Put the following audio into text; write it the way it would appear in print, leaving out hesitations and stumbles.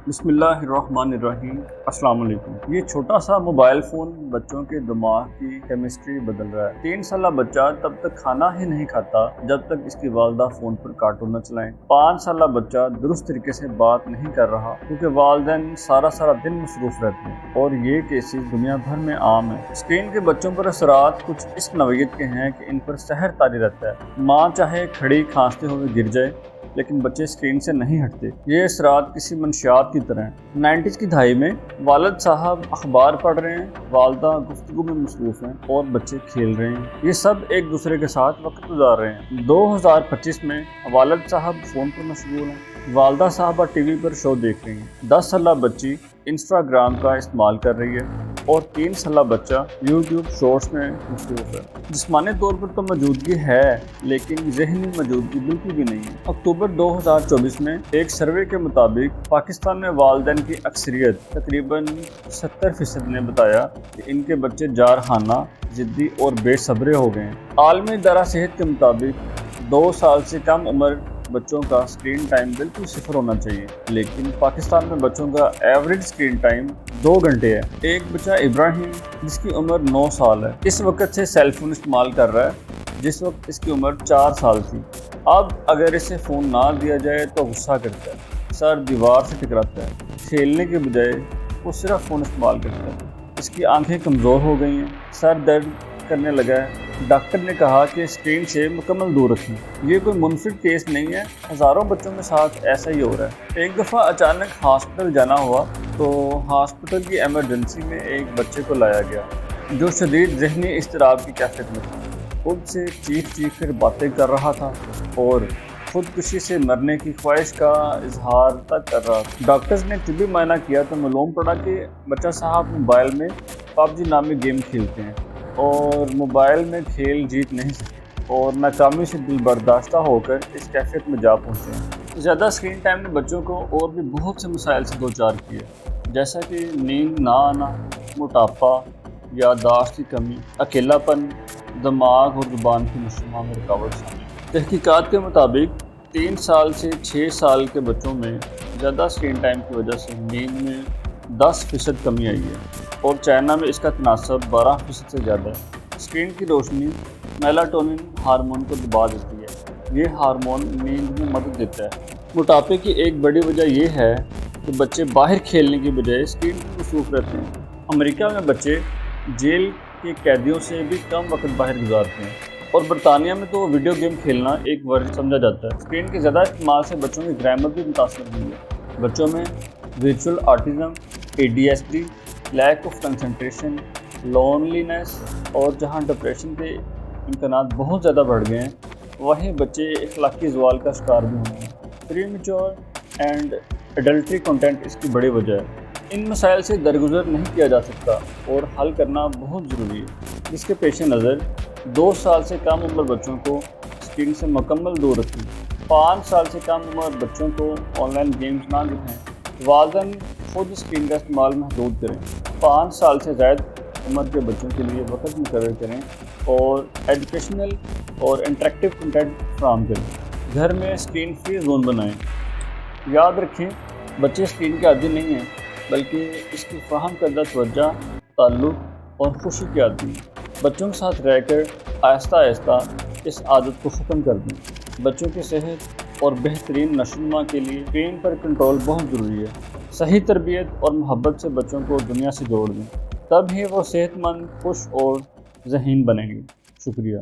بسم اللہ الرحمن الرحیم۔ السلام علیکم۔ یہ چھوٹا سا موبائل فون بچوں کے دماغ کی کیمسٹری بدل رہا ہے۔ 3 سالہ بچہ تب تک کھانا ہی نہیں کھاتا جب تک اس کی والدہ فون پر کارٹون نہ چلائیں۔ 5 سالہ بچہ درست طریقے سے بات نہیں کر رہا کیونکہ والدین سارا دن مصروف رہتے ہیں، اور یہ کیسز دنیا بھر میں عام ہے۔ اسکرین کے بچوں پر اثرات کچھ اس نوعیت کے ہیں کہ ان پر سحر طاری رہتا ہے۔ ماں چاہے کھڑی کھانستے ہوئے گر جائے لیکن بچے اسکرین سے نہیں ہٹتے۔ یہ اثرات کسی منشیات کی طرح ہیں۔ 90s کی دہائی میں والد صاحب اخبار پڑھ رہے ہیں، والدہ گفتگو میں مصروف ہیں اور بچے کھیل رہے ہیں۔ یہ سب ایک دوسرے کے ساتھ وقت گزار رہے ہیں۔ 2025 میں والد صاحب فون پر مشغول ہیں، والدہ صاحبہ ٹی وی پر شو دیکھ رہی ہیں، 10 سالہ بچی انسٹاگرام کا استعمال کر رہی ہے اور 3 سالہ بچہ یوٹیوب شارٹس میں مصروف ہے۔ جسمانی طور پر تو موجودگی ہے لیکن ذہنی موجودگی بالکل بھی نہیں ہے۔ اکتوبر 2024 میں ایک سروے کے مطابق پاکستان میں والدین کی اکثریت تقریباً 70% نے بتایا کہ ان کے بچے جارحانہ، ضدی اور بے صبرے ہو گئے ہیں۔ عالمی ادارہ صحت کے مطابق 2 سال سے کم عمر بچوں کا اسکرین ٹائم بالکل 0 ہونا چاہیے، لیکن پاکستان میں بچوں کا ایوریج اسکرین ٹائم 2 گھنٹے ہے۔ ایک بچہ ابراہیم جس کی عمر 9 سال ہے اس وقت سے سیل فون استعمال کر رہا ہے جس وقت اس کی عمر 4 سال تھی۔ اب اگر اسے فون نہ دیا جائے تو غصہ کرتا ہے، سر دیوار سے ٹکراتا ہے، کھیلنے کے بجائے وہ صرف فون استعمال کرتا ہے۔ اس کی آنکھیں کمزور ہو گئی ہیں، سر درد کرنے لگا ہے۔ ڈاکٹر نے کہا کہ اسکرین سے مکمل دور رکھیں۔ یہ کوئی منفرد کیس نہیں ہے، ہزاروں بچوں کے ساتھ ایسا ہی ہو رہا ہے۔ ایک دفعہ اچانک ہاسپٹل جانا ہوا تو ہاسپٹل کی ایمرجنسی میں ایک بچے کو لایا گیا جو شدید ذہنی اضطراب کی کیفیت میں تھا۔ خود سے چیخ کر باتیں کر رہا تھا اور خودکشی سے مرنے کی خواہش کا اظہار تک کر رہا تھا۔ ڈاکٹرز نے طبی معائنہ کیا تو معلوم پڑا کہ بچہ صاحب موبائل میں PUBG نامی گیم کھیلتے ہیں اور موبائل میں کھیل جیت نہیں سکتے اور ناکامی سے دل برداشتہ ہو کر اس کیفیت میں جا پہنچے ہیں۔ زیادہ اسکرین ٹائم نے بچوں کو اور بھی بہت سے مسائل سے دوچار کیا، جیسا کہ نیند نہ آنا، موٹاپا، یادداشت کی کمی، اکیلا پن، دماغ اور زبان کی نشوونما میں رکاوٹ شامل۔ تحقیقات کے مطابق 3 سال سے 6 سال کے بچوں میں زیادہ اسکرین ٹائم کی وجہ سے نیند میں 10% کمی آئی ہے اور چائنا میں اس کا تناسب 12% سے زیادہ ہے۔ اسکرین کی روشنی میلاٹونن ہارمون کو دبا دیتی ہے، یہ ہارمون نیند میں مدد دیتا ہے۔ موٹاپے کی ایک بڑی وجہ یہ ہے کہ بچے باہر کھیلنے کی بجائے اسکرین پر مصروف رہتے ہیں۔ امریکہ میں بچے جیل کے قیدیوں سے بھی کم وقت باہر گزارتے ہیں اور برطانیہ میں تو ویڈیو گیم کھیلنا ایک ورزش سمجھا جاتا ہے۔ اسکرین کے زیادہ استعمال سے بچوں کی گرامر بھی متاثر ہوئی ہے۔ بچوں میں virtual autism, ADHD، lack of concentration, loneliness اور جہاں ڈپریشن کے امکانات بہت زیادہ بڑھ گئے ہیں وہیں بچے اخلاقی زوال کا شکار بھی ہوں گے۔ پری میچور اینڈ ایڈلٹری کنٹینٹ اس کی بڑی وجہ ہے۔ ان مسائل سے درگزر نہیں کیا جا سکتا اور حل کرنا بہت ضروری ہے، جس کے پیش نظر 2 سال سے کم عمر بچوں کو اسکرین سے مکمل دور رکھیں، 5 سال سے کم عمر بچوں کو آن لائن گیمز نہ دکھائیں، والدین خود اسکرین کا استعمال محدود کریں، 5 سال سے زائد عمر کے بچوں کے لیے وقت مقرر کریں اور ایجوکیشنل اور انٹریکٹیو کنٹینٹ فراہم کریں۔ گھر میں اسکرین فری زون بنائیں۔ یاد رکھیں، بچے اسکرین کے عادی نہیں ہیں بلکہ اس کی فراہم کردہ توجہ، تعلق اور خوشی کی عادی ہیں۔ بچوں کے ساتھ رہ کر آہستہ اس عادت کو ختم کر دیں۔ بچوں کی صحت اور بہترین نشوونما کے لیے اسکرین پر کنٹرول بہت ضروری ہے۔ صحیح تربیت اور محبت سے بچوں کو دنیا سے جوڑ دیں، تب ہی وہ صحت مند، خوش اور ذہین بنیں گے۔ شکریہ۔